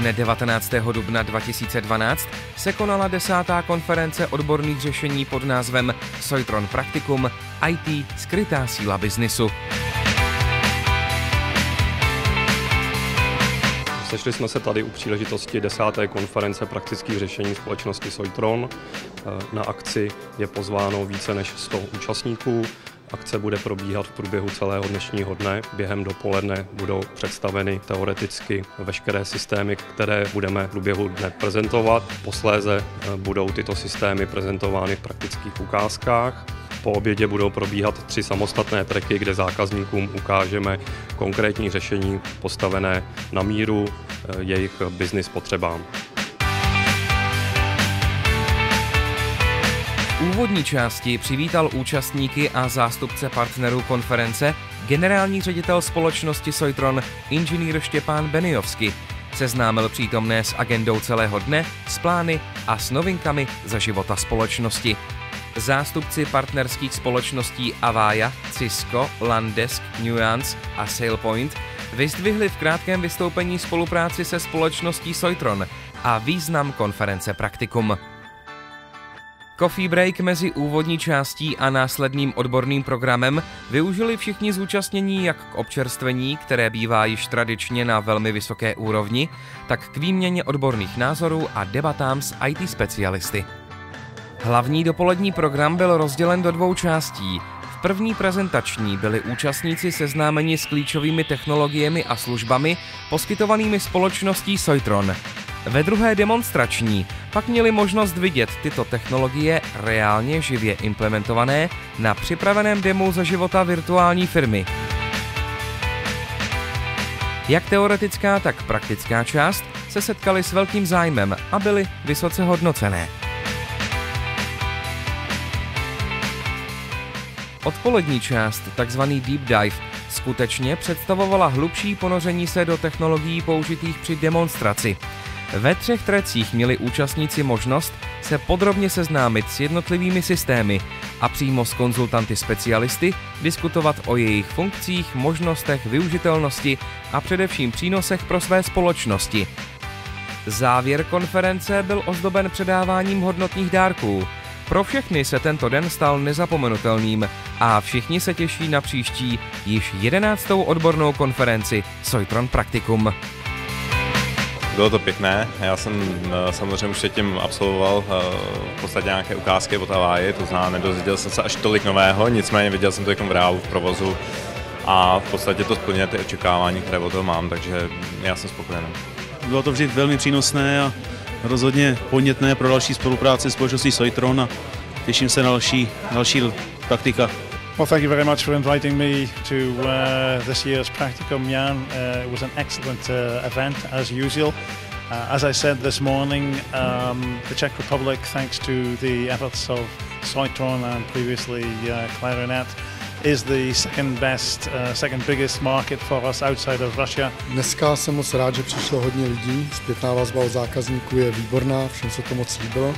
Dne 19. dubna 2012 se konala 10. konference odborných řešení pod názvem Soitron Praktikum IT skrytá síla biznisu. Sešli jsme se tady u příležitosti 10. konference praktických řešení společnosti Soitron. Na akci je pozváno více než 100 účastníků. Akce bude probíhat v průběhu celého dnešního dne. Během dopoledne budou představeny teoreticky veškeré systémy, které budeme v průběhu dne prezentovat. Posléze budou tyto systémy prezentovány v praktických ukázkách. Po obědě budou probíhat 3 samostatné tracky, kde zákazníkům ukážeme konkrétní řešení postavené na míru jejich business potřebám. V úvodní části přivítal účastníky a zástupce partnerů konference generální ředitel společnosti Soitron inženýr Štěpán Benijovský. Seznámil přítomné s agendou celého dne, s plány a s novinkami za života společnosti. Zástupci partnerských společností Avaya, Cisco, Landesk, Nuance a SailPoint vyzdvihli v krátkém vystoupení spolupráci se společností Soitron a význam konference Praktikum. Coffee break mezi úvodní částí a následným odborným programem využili všichni zúčastnění jak k občerstvení, které bývá již tradičně na velmi vysoké úrovni, tak k výměně odborných názorů a debatám s IT specialisty. Hlavní dopolední program byl rozdělen do 2 částí. V první prezentační byli účastníci seznámeni s klíčovými technologiemi a službami poskytovanými společností Soitron. Ve druhé demonstrační pak měli možnost vidět tyto technologie reálně živě implementované na připraveném demu za života virtuální firmy. Jak teoretická, tak praktická část se setkaly s velkým zájmem a byly vysoce hodnocené. Odpolední část, takzvaný deep dive, skutečně představovala hlubší ponoření se do technologií použitých při demonstraci. Ve 3 trecích měli účastníci možnost se podrobně seznámit s jednotlivými systémy a přímo s konzultanty specialisty diskutovat o jejich funkcích, možnostech, využitelnosti a především přínosech pro své společnosti. Závěr konference byl ozdoben předáváním hodnotných dárků. Pro všechny se tento den stal nezapomenutelným a všichni se těší na příští, již 11. odbornou konferenci Soitron Praktikum. Bylo to pěkné, já jsem samozřejmě už předtím absolvoval v podstatě nějaké ukázky od Avayi, to znamená, nedozvěděl jsem se až tolik nového, nicméně viděl jsem to jako v reálu, v provozu a v podstatě to splňuje ty očekávání, které od toho mám, takže já jsem spokojený. Bylo to vždy velmi přínosné a rozhodně podnětné pro další spolupráci s společností Soitron a těším se na další praktika. Well, thank you very much for inviting me to this year's Practicum, Jan. It was an excellent event, as usual. As I said this morning, the Czech Republic, thanks to the efforts of Soitron and previously Clarinet, is the second biggest market for us outside of Russia. Dneska jsem moc rád, že přišlo hodně lidí. Zpětná vazba od zákazníků je výborná, všem se to moc líbilo.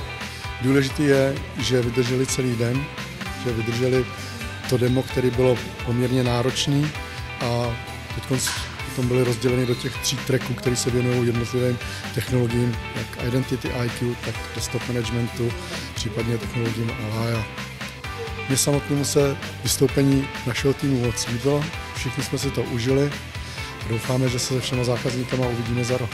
Důležité je, že vydrželi celý den, že vydrželi to demo, které bylo poměrně náročný a teď potom byly rozděleny do těch 3 tracků, které se věnují jednotlivým technologiím, jak Identity IQ, tak Desktop Managementu, případně technologiím Avaya. Mně samotnému se vystoupení našeho týmu moc líbilo, všichni jsme si to užili a doufáme, že se se všema zákazníkama uvidíme za rok.